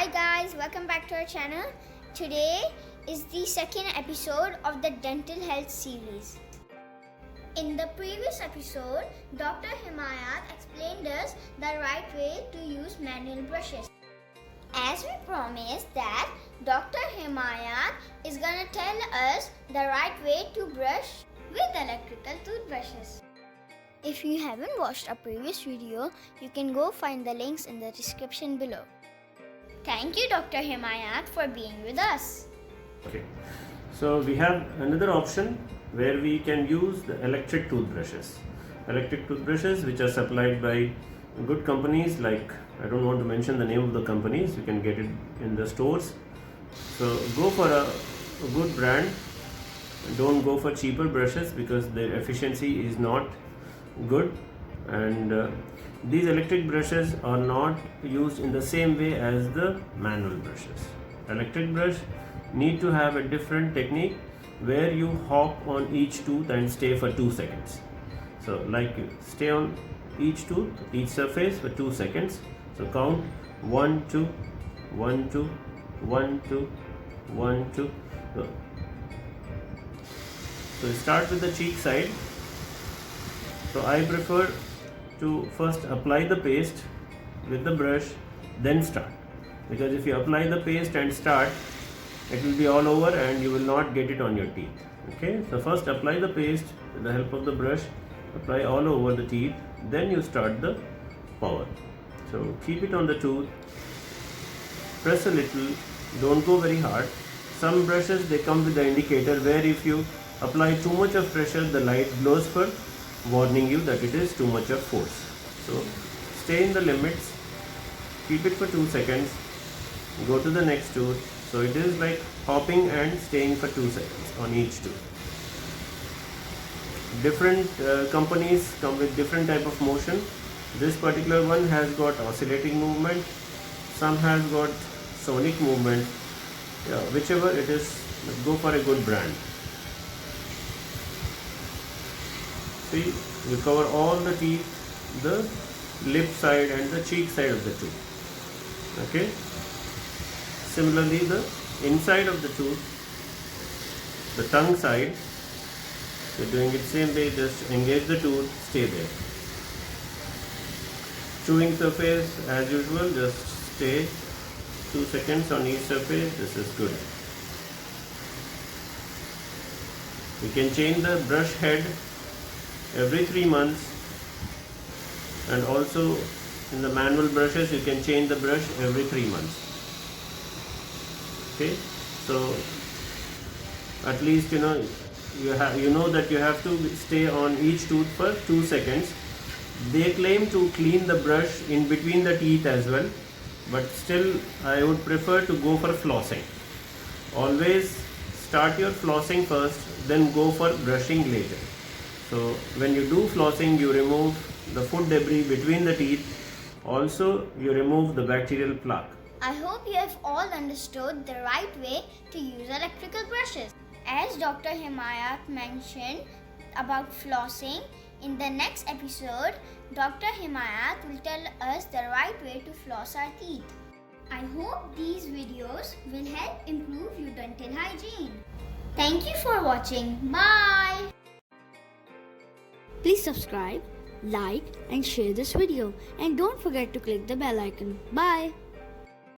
Hi guys, welcome back to our channel. Today is the second episode of the dental health series. In the previous episode, Dr. Himayat explained us the right way to use manual brushes. As we promised that Dr. Himayat is gonna tell us the right way to brush with electrical toothbrushes. If you haven't watched our previous video, you can go find the links in the description below. Thank you, Dr. Himayat, for being with us. Okay, so we have another option where we can use the electric toothbrushes. Electric toothbrushes which are supplied by good companies like, I don't want to mention the name of the companies, you can get it in the stores. So go for a good brand, don't go for cheaper brushes because their efficiency is not good, and these electric brushes are not used in the same way as the manual brushes. Electric brush need to have a different technique where you hop on each tooth and stay for 2 seconds. So like you stay on each tooth, each surface for 2 seconds. So count 1 2 1 2 1 2 1 2. So start with the cheek side. So I prefer to first apply the paste with the brush, then start, because if you apply the paste and start, it will be all over and you will not get it on your teeth. Okay, so first apply the paste with the help of the brush, apply all over the teeth, then you start the power. So keep it on the tooth, press a little, don't go very hard. Some brushes, they come with the indicator where if you apply too much of pressure, the light glows for warning you that it is too much of force. So stay in the limits, keep it for 2 seconds, go to the next tooth. So it is like hopping and staying for 2 seconds on each tooth. Different companies come with different type of motion. This particular one has got oscillating movement, some has got sonic movement. Whichever it is, go for a good brand. See, you cover all the teeth, the lip side and the cheek side of the tooth. Okay. Similarly, the inside of the tooth, the tongue side, you're doing it same way. Just engage the tooth, stay there. Chewing surface as usual, just stay 2 seconds on each surface. This is good. You can change the brush head every 3 months, and also in the manual brushes you can change the brush every 3 months. Okay, so at least you know that you have to stay on each tooth for 2 seconds. They claim to clean the brush in between the teeth as well, but still I would prefer to go for flossing. Always start your flossing first, then go for brushing later. So when you do flossing, you remove the food debris between the teeth. Also, you remove the bacterial plaque. I hope you have all understood the right way to use electrical brushes. As Dr. Himayat mentioned about flossing, in the next episode, Dr. Himayat will tell us the right way to floss our teeth. I hope these videos will help improve your dental hygiene. Thank you for watching. Bye! Please subscribe, like and share this video, and don't forget to click the bell icon. Bye!